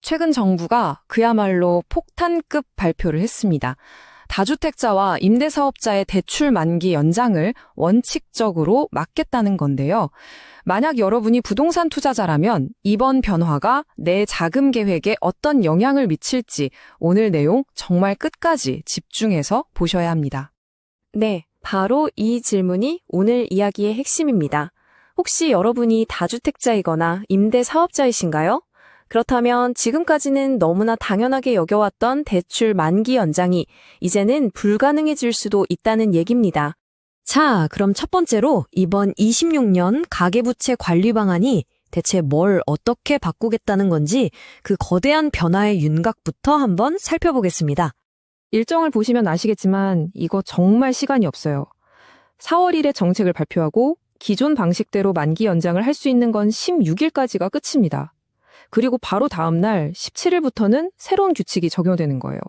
최근 정부가 그야말로 폭탄급 발표를 했습니다. 다주택자와 임대사업자의 대출 만기 연장을 원칙적으로 막겠다는 건데요. 만약 여러분이 부동산 투자자라면 이번 변화가 내 자금 계획에 어떤 영향을 미칠지 오늘 내용 정말 끝까지 집중해서 보셔야 합니다. 네, 바로 이 질문이 오늘 이야기의 핵심입니다. 혹시 여러분이 다주택자이거나 임대사업자이신가요? 그렇다면 지금까지는 너무나 당연하게 여겨왔던 대출 만기 연장이 이제는 불가능해질 수도 있다는 얘기입니다. 자, 그럼 첫 번째로 이번 26년 가계부채 관리 방안이 대체 뭘 어떻게 바꾸겠다는 건지 그 거대한 변화의 윤곽부터 한번 살펴보겠습니다. 일정을 보시면 아시겠지만 이거 정말 시간이 없어요. 4월 1일 정책을 발표하고 기존 방식대로 만기 연장을 할 수 있는 건 16일까지가 끝입니다. 그리고 바로 다음 날 17일부터는 새로운 규칙이 적용되는 거예요.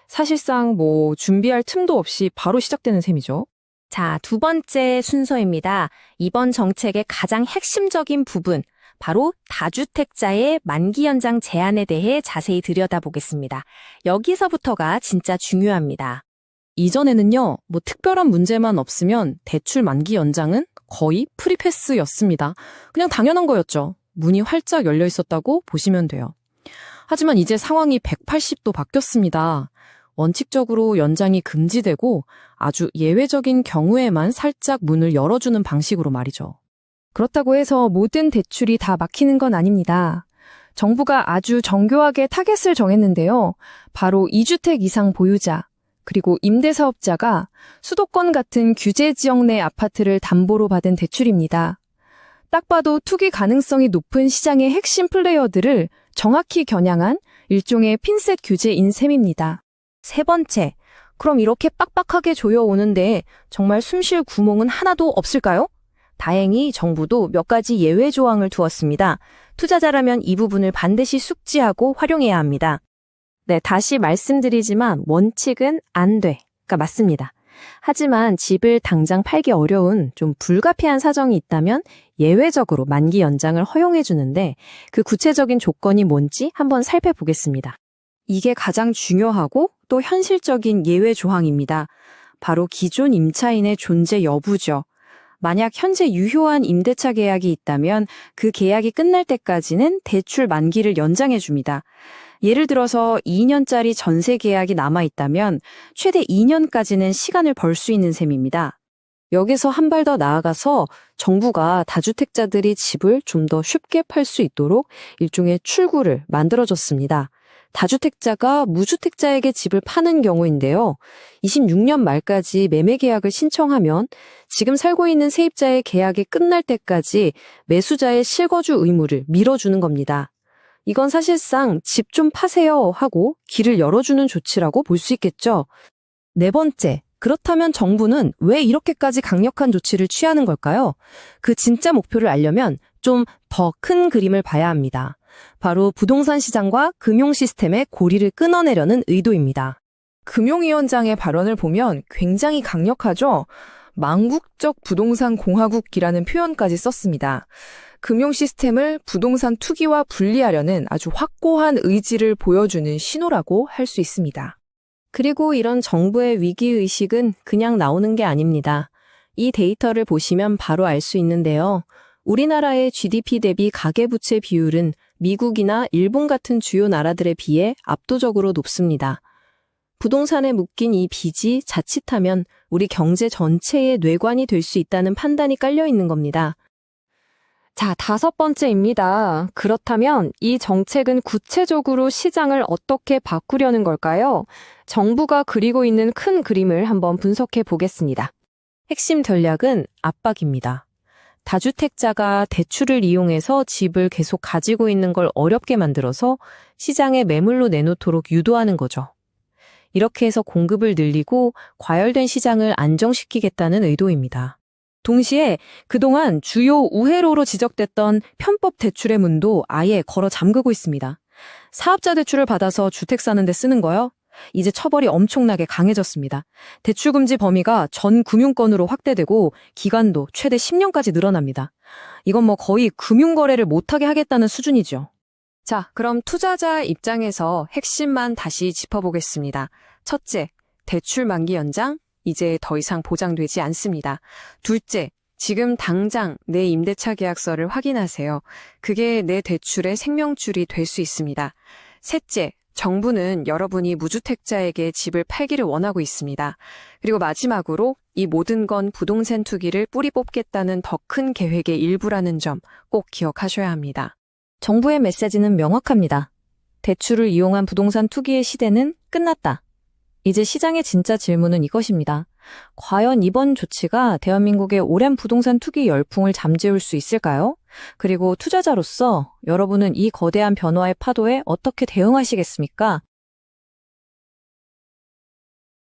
사실상 준비할 틈도 없이 바로 시작되는 셈이죠. 자, 두 번째 순서입니다. 이번 정책의 가장 핵심적인 부분, 바로 다주택자의 만기 연장 제한에 대해 자세히 들여다보겠습니다. 여기서부터가 진짜 중요합니다. 이전에는요, 특별한 문제만 없으면 대출 만기 연장은 거의 프리패스였습니다. 그냥 당연한 거였죠. 문이 활짝 열려 있었다고 보시면 돼요. 하지만 이제 상황이 180도 바뀌었습니다. 원칙적으로 연장이 금지되고 아주 예외적인 경우에만 살짝 문을 열어주는 방식으로 말이죠. 그렇다고 해서 모든 대출이 다 막히는 건 아닙니다. 정부가 아주 정교하게 타겟을 정했는데요. 바로 2주택 이상 보유자, 그리고 임대사업자가 수도권 같은 규제 지역 내 아파트를 담보로 받은 대출입니다. 딱 봐도 투기 가능성이 높은 시장의 핵심 플레이어들을 정확히 겨냥한 일종의 핀셋 규제인 셈입니다. 세 번째, 그럼 이렇게 빡빡하게 조여오는데 정말 숨쉴 구멍은 하나도 없을까요? 다행히 정부도 몇 가지 예외 조항을 두었습니다. 투자자라면 이 부분을 반드시 숙지하고 활용해야 합니다. 네, 다시 말씀드리지만 원칙은 안 돼가 맞습니다. 하지만 집을 당장 팔기 어려운 좀 불가피한 사정이 있다면 예외적으로 만기 연장을 허용해 주는데 그 구체적인 조건이 뭔지 한번 살펴보겠습니다. 이게 가장 중요하고 또 현실적인 예외 조항입니다. 바로 기존 임차인의 존재 여부죠. 만약 현재 유효한 임대차 계약이 있다면 그 계약이 끝날 때까지는 대출 만기를 연장해 줍니다. 예를 들어서 2년짜리 전세 계약이 남아있다면 최대 2년까지는 시간을 벌 수 있는 셈입니다. 여기서 한 발 더 나아가서 정부가 다주택자들이 집을 좀 더 쉽게 팔 수 있도록 일종의 출구를 만들어줬습니다. 다주택자가 무주택자에게 집을 파는 경우인데요. 26년 말까지 매매 계약을 신청하면 지금 살고 있는 세입자의 계약이 끝날 때까지 매수자의 실거주 의무를 밀어주는 겁니다. 이건 사실상 집 좀 파세요 하고 길을 열어주는 조치라고 볼 수 있겠죠. 네 번째, 그렇다면 정부는 왜 이렇게까지 강력한 조치를 취하는 걸까요? 그 진짜 목표를 알려면 좀 더 큰 그림을 봐야 합니다. 바로 부동산 시장과 금융 시스템의 고리를 끊어내려는 의도입니다. 금융위원장의 발언을 보면 굉장히 강력하죠? 망국적 부동산 공화국이라는 표현까지 썼습니다. 금융 시스템을 부동산 투기와 분리하려는 아주 확고한 의지를 보여주는 신호라고 할 수 있습니다. 그리고 이런 정부의 위기의식은 그냥 나오는 게 아닙니다. 이 데이터를 보시면 바로 알 수 있는데요. 우리나라의 GDP 대비 가계부채 비율은 미국이나 일본 같은 주요 나라들에 비해 압도적으로 높습니다. 부동산에 묶인 이 빚이 자칫하면 우리 경제 전체의 뇌관이 될 수 있다는 판단이 깔려 있는 겁니다. 자, 다섯 번째입니다. 그렇다면 이 정책은 구체적으로 시장을 어떻게 바꾸려는 걸까요? 정부가 그리고 있는 큰 그림을 한번 분석해 보겠습니다. 핵심 전략은 압박입니다. 다주택자가 대출을 이용해서 집을 계속 가지고 있는 걸 어렵게 만들어서 시장에 매물로 내놓도록 유도하는 거죠. 이렇게 해서 공급을 늘리고 과열된 시장을 안정시키겠다는 의도입니다. 동시에 그동안 주요 우회로로 지적됐던 편법 대출의 문도 아예 걸어 잠그고 있습니다. 사업자 대출을 받아서 주택 사는 데 쓰는 거요? 이제 처벌이 엄청나게 강해졌습니다. 대출 금지 범위가 전 금융권으로 확대되고 기간도 최대 10년까지 늘어납니다. 이건 거의 금융거래를 못하게 하겠다는 수준이죠. 자, 그럼 투자자 입장에서 핵심만 다시 짚어보겠습니다. 첫째, 대출 만기 연장, 이제 더 이상 보장되지 않습니다. 둘째, 지금 당장 내 임대차 계약서를 확인하세요. 그게 내 대출의 생명줄이 될 수 있습니다. 셋째, 정부는 여러분이 무주택자에게 집을 팔기를 원하고 있습니다. 그리고 마지막으로 이 모든 건 부동산 투기를 뿌리 뽑겠다는 더 큰 계획의 일부라는 점 꼭 기억하셔야 합니다. 정부의 메시지는 명확합니다. 대출을 이용한 부동산 투기의 시대는 끝났다. 이제 시장의 진짜 질문은 이것입니다. 과연 이번 조치가 대한민국의 오랜 부동산 투기 열풍을 잠재울 수 있을까요? 그리고 투자자로서 여러분은 이 거대한 변화의 파도에 어떻게 대응하시겠습니까?